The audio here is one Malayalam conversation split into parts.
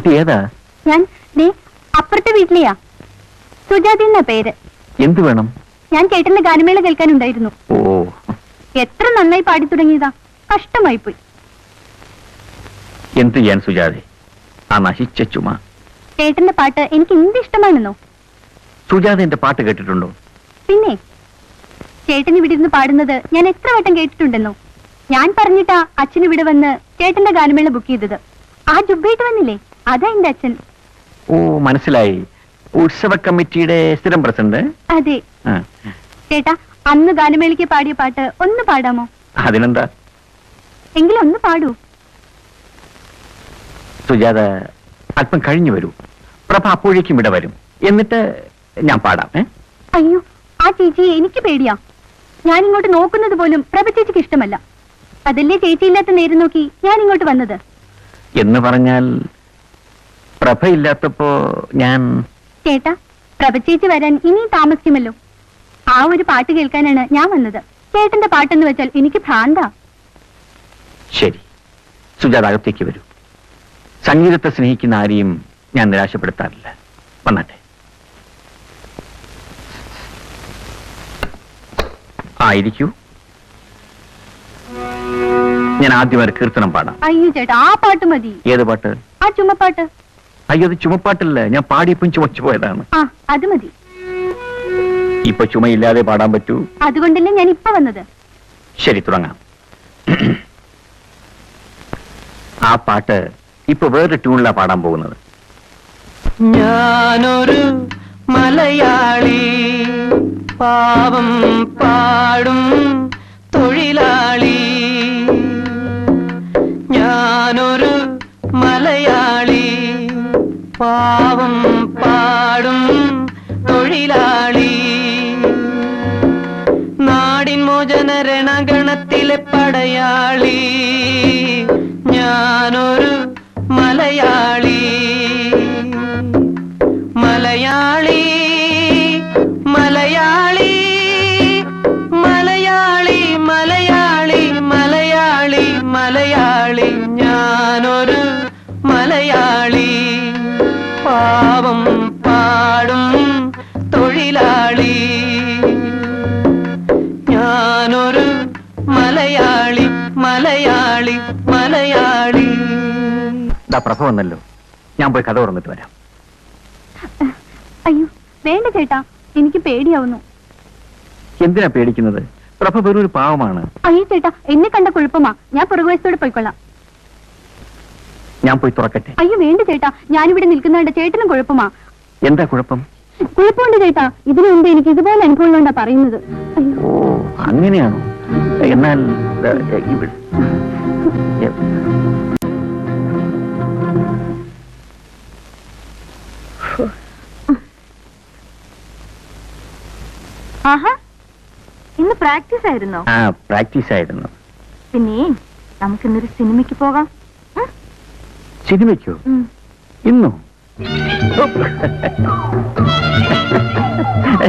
കുട്ടി ഏതാ? ഞാൻ അപ്പുറത്തെ വീട്ടിലെയാ. സുജാതി എന്നാ പേര്. എന്ത് വേണം? ഞാൻ ചേട്ടന്റെ ഗാനമേള കേൾക്കാനുണ്ടായിരുന്നു. ഓ, എത്ര നന്നായി പാടി തുടങ്ങിയതാ, കഷ്ടമായി പോയി. എന്ത് ചെയ്യാൻ സുജാതെ, ആ നശിച്ച ചുമ. ചേട്ടന്റെ പാട്ട് എനിക്ക് എന്ത് ഇഷ്ടമാണെന്നോ. സുജാത എന്റെ പാട്ട് കേട്ടിട്ടുണ്ടോ? പിന്നെ ചേട്ടൻ ഇവിടെ ഇരുന്ന് പാടുന്നത് ഞാൻ എത്ര വട്ടം കേട്ടിട്ടുണ്ടെന്നോ. ഞാൻ പറഞ്ഞിട്ടാ അച്ഛൻ ഇവിടെ വന്ന് ചേട്ടന്റെ ഗാനമേള ബുക്ക് ചെയ്തത്. ആ ജുബായിട്ട് വന്നില്ലേ, അതാ എന്റെ അച്ഛൻ. ഓ, മനസ്സിലായി. ഉത്സവ കമ്മിറ്റിയുടെ സ്ഥിരം പ്രസിഡന്റ്. അതെ. ചേട്ടാ, അന്ന് ഗാനമേളയ്ക്ക് പാടിയ പാട്ട് ഒന്ന് പാടാമോ? അതിനെന്താ, എങ്കിലും ഒന്ന് പാടൂ. സുജാത അല്പം കഴിഞ്ഞു വരൂ. പ്രഭ അപ്പോഴേക്കും ഇവിടെ വരും. എന്നിട്ട് ഞാൻ പാടാം. അയ്യോ, ആ ചേച്ചിയെ എനിക്ക് പേടിയാ. ഞാൻ ഇങ്ങോട്ട് നോക്കുന്നത് പോലും പ്രഭ ചേച്ചിക്ക് ഇഷ്ടമല്ല. അതല്ലേ ചേച്ചിയില്ലാത്ത നേരം നോക്കി ഞാൻ ഇങ്ങോട്ട് വന്നത്. എന്ന് പറഞ്ഞാൽ പ്രഭ ഇല്ലാത്തപ്പോ ഞാൻ... ചേട്ടാ, പ്രഭ ചേച്ചി വരാൻ ഇനിയും താമസിക്കുമല്ലോ. ആ ഒരു പാട്ട് കേൾക്കാനാണ് ഞാൻ വന്നത്. ചേട്ടന്റെ പാട്ടെന്ന് വെച്ചാൽ എനിക്ക് ഭ്രാന്താ. ശരി, സുജാത അകത്തേക്ക് വരൂ. സംഗീതത്തെ സ്നേഹിക്കുന്ന ആരെയും ഞാൻ നിരാശപ്പെടുത്താറില്ല. വന്നാട്ടെ. ആയിരിക്കൂ. ഞാൻ ആദ്യം ഒരു കീർത്തനം പാടാം. അയ്യോ ചേട്ടാ, ആ പാട്ട് മതി. ഏത് പാട്ട്? ആ ചുമപ്പാട്ട്. അയ്യോ, അത് ചുമപ്പാട്ടല്ല. ഞാൻ പാടിയപ്പം ചുമച്ചു പോയതാണ്. ആ, അത് മതി. ഇപ്പൊ ചുമയില്ലാതെ പാടാൻ പറ്റൂ. അതുകൊണ്ടല്ലേ ഞാൻ ഇപ്പൊ വന്നത്. ശരി, തുടങ്ങാം. ആ പാട്ട് ഇപ്പൊ വേറൊരു ട്യൂണിലാ പാടാൻ പോകുന്നത്. ഞാനൊരു മലയാളി, പാവം പാടും തൊഴിലാളി. ഞാനൊരു മലയാളി, പാവം പാടും തൊഴിലാളി. നാടിൻ മോചന രണഗണത്തിലെ പടയാളി. ഞാനൊരു മലയാളി, മലയാളി, മലയാളി, മലയാളി, മലയാളി, മലയാളി, മലയാളി. ഞാനൊരു മലയാളി, പാവം പാടും തൊഴിലാളി. ഞാനൊരു മലയാളി, മലയാളി, മലയാളി. പ്രഭ വന്നല്ലോ, ഞാൻ പോയി കഥ തുറന്നിട്ട് വരാം. അയ്യോ വേണ്ട ചേട്ടാ, എനിക്ക് പേടിയാവുന്നു. എന്തിനാ പേടിക്കുന്നത്? പ്രഭ വെറും ഒരു പാവമാണ്. അയ്യോ ചേട്ടാ, എന്നെ കണ്ട കുഴപ്പമാ. ഞാൻ പുറകുവശത്തോടെ പോയിക്കൊള്ളാം. ഞാൻ പോയി തുറക്കട്ടെ? അയ്യോ വേണ്ട ചേട്ടാ, ഞാനിവിടെ നിൽക്കുന്നതുകൊണ്ട് ചേട്ടനും കുഴപ്പമാ. എന്താ കുഴപ്പം? കുഴപ്പമുണ്ട് ചേട്ടാ, ഇതിനു മുമ്പ് എനിക്ക് ഇതുപോലെ അനുഭവങ്ങളുണ്ടാ പറയുന്നത്. ഓ, അങ്ങനെയാണോ? എന്നാൽ ആഹാ, ഇന്ന് പ്രാക്ടീസ് ആയിരുന്നോ? ആ, പ്രാക്ടീസ് ആയിരുന്നു. പിന്നെ നമുക്കിന്നൊരു സിനിമയ്ക്ക് പോകാം. സിനിമയ്ക്കോ? ഇന്നോ?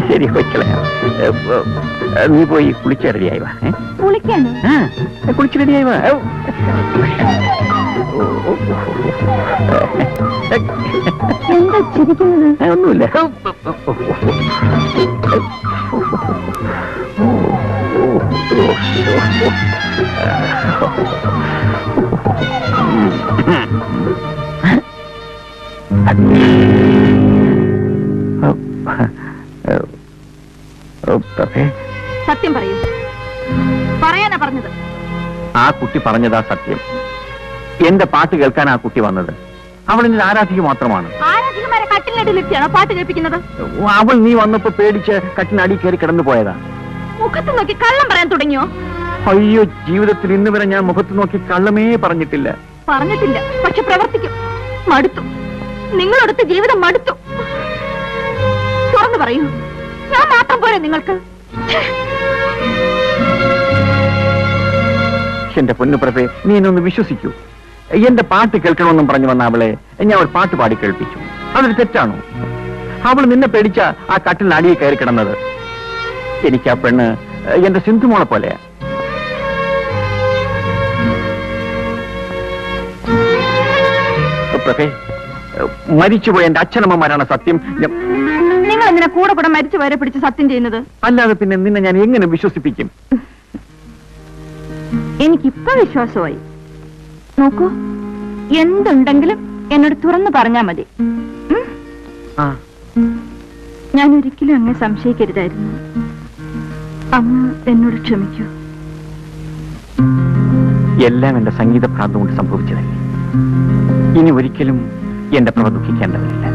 ശരി, പോയിക്കളയാം. നീ പോയി കുളിച്ച് റെഡിയായി വാ. കുളിക്കാണ്? കുളിച്ച് റെഡിയായി വാ. എന്താ ചിരിക്കുന്നത്? ഒന്നുമില്ല. സത്യം പറയൂ. പറയാനാ പറഞ്ഞത്. ആ കുട്ടി പറഞ്ഞതാ സത്യം. എന്റെ പാട്ട് കേൾക്കാൻ ആ കുട്ടി വന്നത്. അവൾ എന്റെ ആരാധിക മാത്രമാണ്. ആരാധികമാരെ കട്ടിലിനടിയിലെത്തിയാണോ പാട്ട് കേൾപ്പിക്കുന്നത്? അവൾ നീ വന്നപ്പോ പേടിച്ച് കട്ടിനടി കയറി കിടന്നു പോയതാ. മുഖത്ത് നോക്കി കള്ളം പറയാൻ തുടങ്ങിയോ? അയ്യോ, ജീവിതത്തിൽ ഇന്ന് വരെ ഞാൻ മുഖത്ത് നോക്കി കള്ളമേ പറഞ്ഞിട്ടില്ല. പറഞ്ഞിട്ടില്ല, പക്ഷെ പ്രവർത്തിക്കും. മടുത്തു, നിങ്ങളടുത്ത് ജീവിതം മടുത്തു. തുറന്നു പറയൂ, ഞാൻ മാത്രം പോരെ നിങ്ങൾക്ക്? എന്റെ പൊന്നുപ്രഭേ, നീ എന്നൊന്ന് വിശ്വസിക്കൂ. എന്റെ പാട്ട് കേൾക്കണമെന്നും പറഞ്ഞു വന്ന അവളെ ഞാൻ ഒരു പാട്ട് പാടി കേൾപ്പിച്ചു. അതൊരു തെറ്റാണോ? അവൾ നിന്നെ പേടിച്ച ആ കട്ടിൽ അടിയെ കയറി കിടന്നത്. എനിക്ക് ആ പെണ്ണ് എന്റെ സിന്ധുമോളെ പോലെയാ. പ്രഭേ, മരിച്ചുപോയ എന്റെ അച്ഛനമ്മമാരാണ് സത്യം. നിങ്ങൾ എന്തിനാ കൂടെ കൂടെ മരിച്ചു വരെ പിടിച്ച് സത്യം ചെയ്യുന്നത്? അല്ലാതെ പിന്നെ നിന്നെ ഞാൻ എങ്ങനെ വിശ്വസിപ്പിക്കും? എനിക്കിപ്പോ വിശ്വാസമായി. നോക്കൂ, എന്തുണ്ടെങ്കിലും എന്നോട് തുറന്നു പറഞ്ഞാ മതി. ഞാൻ ഒരിക്കലും അങ്ങ് സംശയിക്കരുതായിരുന്നു. അങ്ങ് എന്നോട് ക്ഷമിക്കൂ. എല്ലാം എന്റെ സംഗീത ഭ്രാന്ത് കൊണ്ട് സംഭവിച്ചതല്ലേ. ഇനി ഒരിക്കലും എന്റെ പ്രഭ ദുഃഖിക്കേണ്ടതില്ല.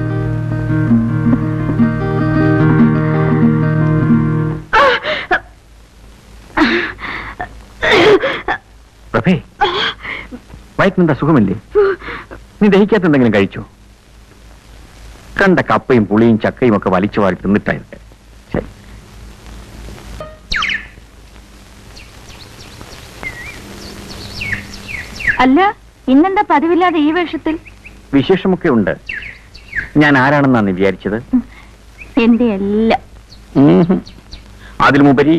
പ്രഭേ, വയറ്റിനെന്താ സുഖമില്ലേ? നീ ദഹിക്കാത്ത എന്തെങ്കിലും കഴിച്ചോ? കണ്ട കപ്പയും പുളിയും ചക്കയും ഒക്കെ വലിച്ചു വാരി തിന്നിട്ടായിരുന്നു. ശരി. അല്ല, ഇന്നെന്താ പതിവില്ലാതെ ഈ വേഷത്തിൽ? വിശേഷമൊക്കെ ഉണ്ട്. ഞാൻ ആരാണെന്നാണ് വിചാരിച്ചത്? എന്റെ എല്ലാം. അതിലുമുപരി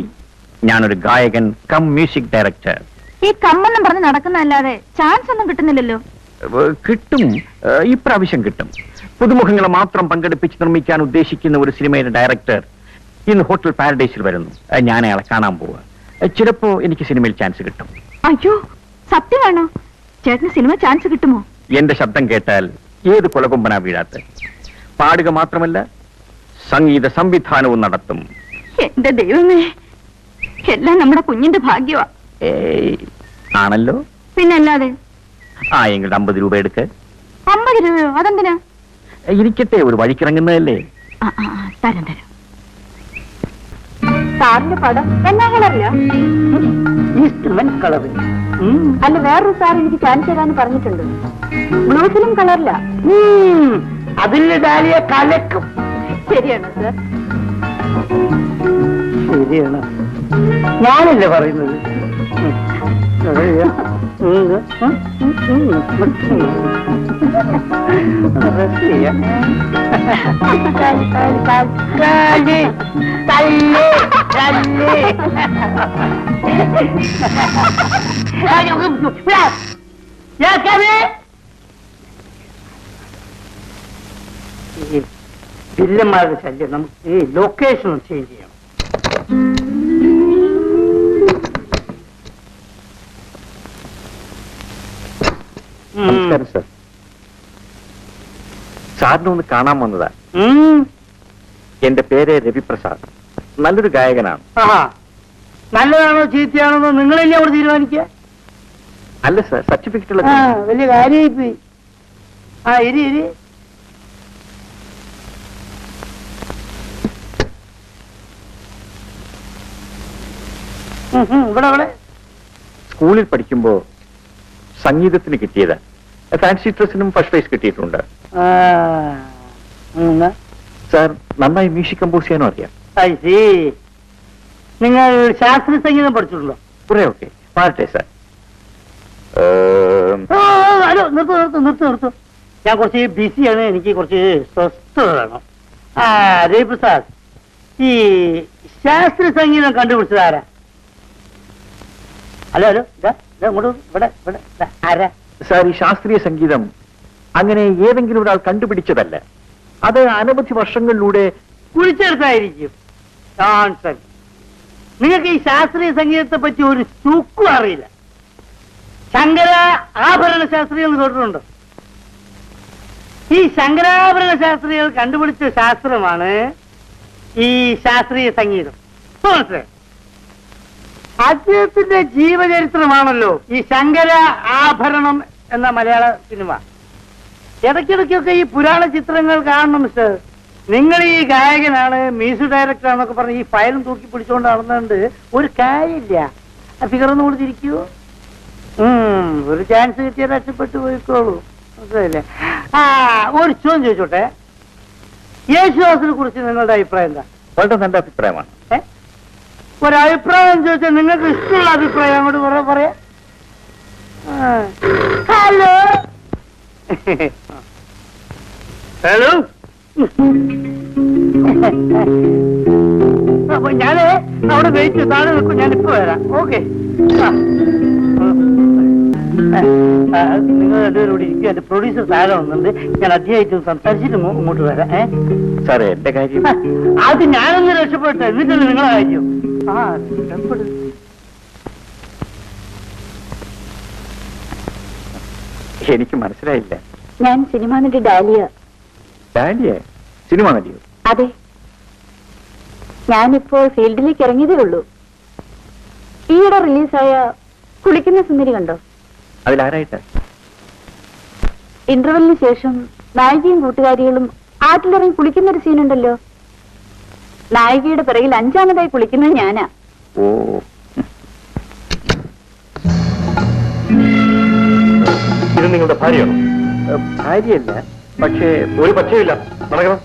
ഞാനൊരു ഗായകൻ കം മ്യൂസിക് ഡയറക്ടർ. ഈ കമ്മെന്നും പറഞ്ഞ് നടക്കുന്നതല്ലാതെ ചാൻസ് ഒന്നും കിട്ടുന്നില്ലല്ലോ. കിട്ടും, ഇപ്രാവശ്യം കിട്ടും. പുതുമുഖങ്ങളെ മാത്രം പങ്കെടുപ്പിച്ച് നിർമ്മിക്കാൻ ഉദ്ദേശിക്കുന്ന ഒരു സിനിമയുടെ ഡയറക്ടർ ഇന്ന് ഹോട്ടൽ പാരഡൈസിൽ വരുന്നു. ഞാൻ അയാളെ കാണാൻ പോവുക. ചിലപ്പോ എനിക്ക് സിനിമയിൽ ചാൻസ് കിട്ടും. അയ്യോ, സത്യമാണോ? ചേട്ടന് സിനിമ ചാൻസ് കിട്ടുമോ? എന്റെ ശബ്ദം കേട്ടാൽ ഏത് കൊലകൊമ്പനാ വീഴാത്ത. പാടുക മാത്രമല്ല, സംഗീത സംവിധാനവും നടത്തും. എന്റെ ദൈവമേ, എല്ലാം നമ്മുടെ കുഞ്ഞിന്റെ ഭാഗ്യമാ. ആണല്ലോ. പിന്നല്ലാതെ. എങ്കിൽ 50 രൂപ എടുക്ക്. 50 രൂപയോ? അതെന്തിനാ? ഇരിക്കട്ടെ, ഒരു വഴിക്കിറങ്ങുന്നതല്ലേ. തരാം തരാം. സാറിന്റെ പടം എന്നാ കളറില്ല? കളറിൽ. അല്ല, വേറൊരു സാർ എനിക്ക് ചാൻസ് തരാന്ന് പറഞ്ഞിട്ടുണ്ട്. ബ്ലൂ ഫിലിം കളറില്ല. അതിന്റെ ഡാലിയെ കലക്കും. ശരിയാണോ സാർ? ശരിയാണ്, ഞാനല്ലേ പറയുന്നത്. വില്ലന്മാരുടെ ശല്യം. നമുക്ക് ഈ ലൊക്കേഷൻ ചേഞ്ച് ചെയ്യണം. നമസ്കാരം സർ. സാറിനെ ഒന്ന് കാണാൻ വന്നതാ. എന്റെ പേര് രവിപ്രസാദ്. നല്ലൊരു ഗായകനാണ്. നല്ലതാണോ ചീത്തയാണോ നിങ്ങളല്ലേ അവിടെ തീരുമാനിക്കുക? അല്ല സർ, സർട്ടിഫിക്കറ്റ് ഉള്ള വലിയ കാര്യമായി. ഇരി ഇവിടെ സ്കൂളിൽ പഠിക്കുമ്പോ സംഗീതത്തിന് കിട്ടിയതാ. ഫാൻസി ഡ്രസ്സിനും ഫസ്റ്റ് പ്രൈസ് കിട്ടിയിട്ടുണ്ട്. സാർ നന്നായി മ്യൂസിക് കമ്പോസ് ചെയ്യാനും അറിയാം. നിങ്ങൾ ശാസ്ത്രീയ സംഗീതം പഠിച്ചിട്ടുണ്ടോ? കുറെ ഒക്കെ. പാടട്ടെ സാർ? നിർത്തൂ. ഞാൻ കുറച്ച് ബിസിയാണ്, എനിക്ക് കുറച്ച് സ്വസ്ഥത വേണം. രവിപ്രസാദ്, ഈ ശാസ്ത്രീയ സംഗീതം കണ്ടുപിടിച്ചതാരാ? ഹലോ ഇവിടെ ആരാ? സാർ, ഈ ശാസ്ത്രീയ സംഗീതം അങ്ങനെ ഏതെങ്കിലും ഒരാൾ കണ്ടുപിടിച്ചതല്ല. അത് അനവധി വർഷങ്ങളിലൂടെ കുഴിച്ചെടുത്തായിരിക്കും. നിങ്ങൾക്ക് ഈ ശാസ്ത്രീയ സംഗീതത്തെ പറ്റി ഒരു ചുക്കും അറിയില്ല. ശങ്കര ആഭരണ ശാസ്ത്രികൾ കേട്ടിട്ടുണ്ടോ? ഈ ശങ്കരാഭരണ ശാസ്ത്രികൾ കണ്ടുപിടിച്ച ശാസ്ത്രമാണ് ഈ ശാസ്ത്രീയ സംഗീതം. മനസ്സിലായോ? അദ്ദേഹത്തിന്റെ ജീവചരിത്രമാണല്ലോ ഈ ശങ്കര ആഭരണം എന്ന മലയാള സിനിമ. ഇടയ്ക്കിടയ്ക്കൊക്കെ ഈ പുരാണ ചിത്രങ്ങൾ കാണണം മിസ്റ്റർ. നിങ്ങൾ ഈ ഗായകനാണ്, മ്യൂസിക് ഡയറക്ടർ ആണെന്നൊക്കെ പറഞ്ഞ് ഈ ഫയലും തൂക്കി പിടിച്ചുകൊണ്ട് നടന്നുകൊണ്ട് ഒരു കാര്യമില്ല. ഫിഗറൊന്നും കൊടുത്തിരിക്കൂ. ഒരു ചാൻസ് കിട്ടിയാൽ രക്ഷപ്പെട്ടു പോയിക്കോളൂ. മനസ്സിലായില്ലേ? ഒരു ചോദ്യം ചോദിച്ചോട്ടെ, യേശുദാസിനെ കുറിച്ച് നിങ്ങളുടെ അഭിപ്രായം എന്താ? വളരെ നല്ല അഭിപ്രായമാണ്. ഒരഭിപ്രായം ചോദിച്ചാൽ നിങ്ങൾക്ക് ഇഷ്ടമുള്ള അഭിപ്രായം അങ്ങോട്ട് പറയാ. ഹലോ ഹലോ, അപ്പൊ ഞാന് അവിടെ വെയിറ്റ് താഴെ നിൽക്കും. ഞാനിപ്പോ വരാം. ഓക്കെ. നിങ്ങൾ രണ്ടുപേരും കൂടി ഇരിക്കും. എന്റെ പ്രൊഡ്യൂസർ താഴെ വന്നിട്ടുണ്ട്. ഞാൻ അദ്ദേഹമായിട്ട് സംസാരിച്ചിട്ട് ഇങ്ങോട്ട് വരാം. സാറേ എന്റെ കാര്യം അത് ഞാനൊന്ന് രക്ഷപ്പെട്ടെ, എന്നിട്ടല്ലേ നിങ്ങളെ കാര്യം. രക്ഷപ്പെടും. എനിക്ക് മനസ്സിലായില്ല. ഞാൻ സിനിമാ നടി ഡാലിയ. ഡാലിയെ സിനിമ നടിയോ? അതെ, ഞാനിപ്പോൾ ഫീൽഡിലേക്ക് ഇറങ്ങിയതേ ഉള്ളൂ. ഈയിടെ റിലീസായ കുളിക്കുന്ന സുന്ദരി കണ്ടോ? അതിലാരായിട്ട്? ഇന്റർവെല്ലിന് ശേഷം നായികയും കൂട്ടുകാരികളും ആറ്റിലിറങ്ങി കുളിക്കുന്ന ഒരു സീനുണ്ടല്ലോ. നായികയുടെ പിറകിൽ 5ാമതായി കുളിക്കുന്നത് ഞാനാ. ഓ, ഇത് നിങ്ങളുടെ ഭാര്യയാണോ? ഭാര്യയല്ല, പക്ഷേ ഒരു പച്ചയില്ല. നടക്കണം.